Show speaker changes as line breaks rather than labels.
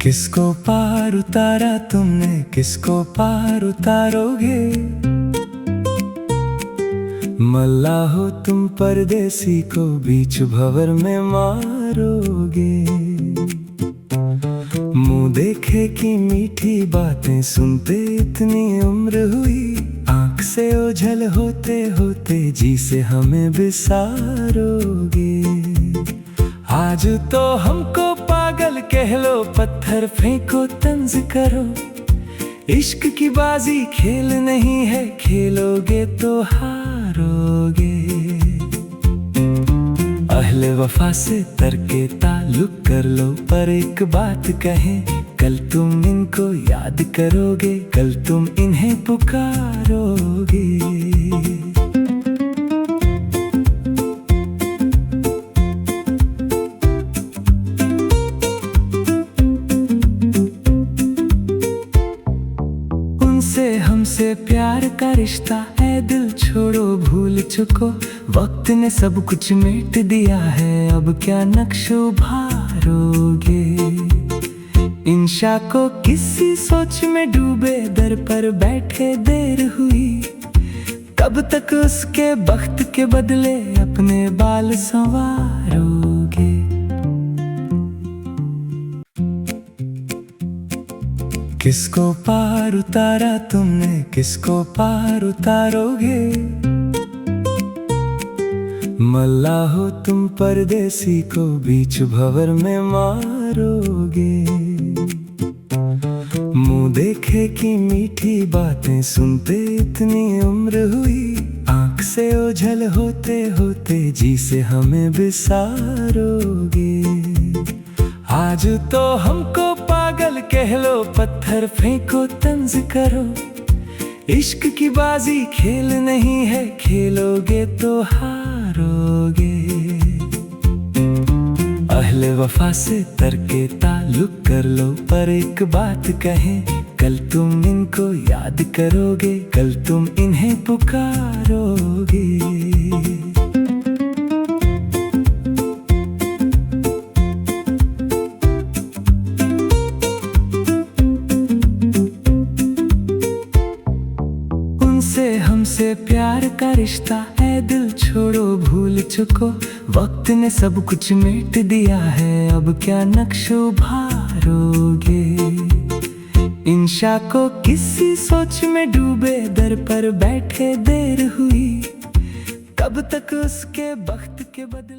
किसको पार उतारा तुमने, किसको पार उतारोगे। मल्ला हो तुम परदेसी को बीच भंवर में मारोगे। मुंह देखे की मीठी बातें सुनते इतनी उम्र हुई, आंख से ओझल होते होते जी से हमें बिसारोगे। आज तो हमको पागल कह लो, पत्थर फेंको तंज करो। इश्क की बाजी खेल नहीं है, खेलोगे तो हारोगे। अहले वफा से तरके ताल्लुक कर लो, पर एक बात कहें, कल तुम इनको याद करोगे, कल तुम इन्हें पुकारोगे। हमसे प्यार का रिश्ता है, दिल छोड़ो भूल चुको। वक्त ने सब कुछ मिट दिया है, अब क्या नक्श उभारोगे। इंशा को किसी सोच में डूबे दर पर बैठे देर हुई, कब तक उसके बख्त के बदले अपने बाल संवारोगे। किसको पार उतारा तुमने, किसको पार उतारोगे। मल्ला हो तुम परदेसी को बीच भंवर में मारोगे। मुंह देखे की मीठी बातें सुनते इतनी उम्र हुई, आंख से ओझल होते होते जी से हमें बिसारोगे। आज तो हमको पागल कह लो, पत्थर फेंको तंज करो। इश्क की बाजी खेल नहीं है, खेलोगे तो हारोगे। अहले वफा से तरके ताल्लुक कर लो, पर एक बात कहें, कल तुम इनको याद करोगे, कल तुम इन्हें पुकारोगे। हमसे प्यार का रिश्ता है, दिल छोड़ो भूल चुको। वक्त ने सब कुछ मिट दिया है, अब क्या नक्श उभारोगे। इंशा को किसी सोच में डूबे दर पर बैठे देर हुई, कब तक उसके बख्त के बदले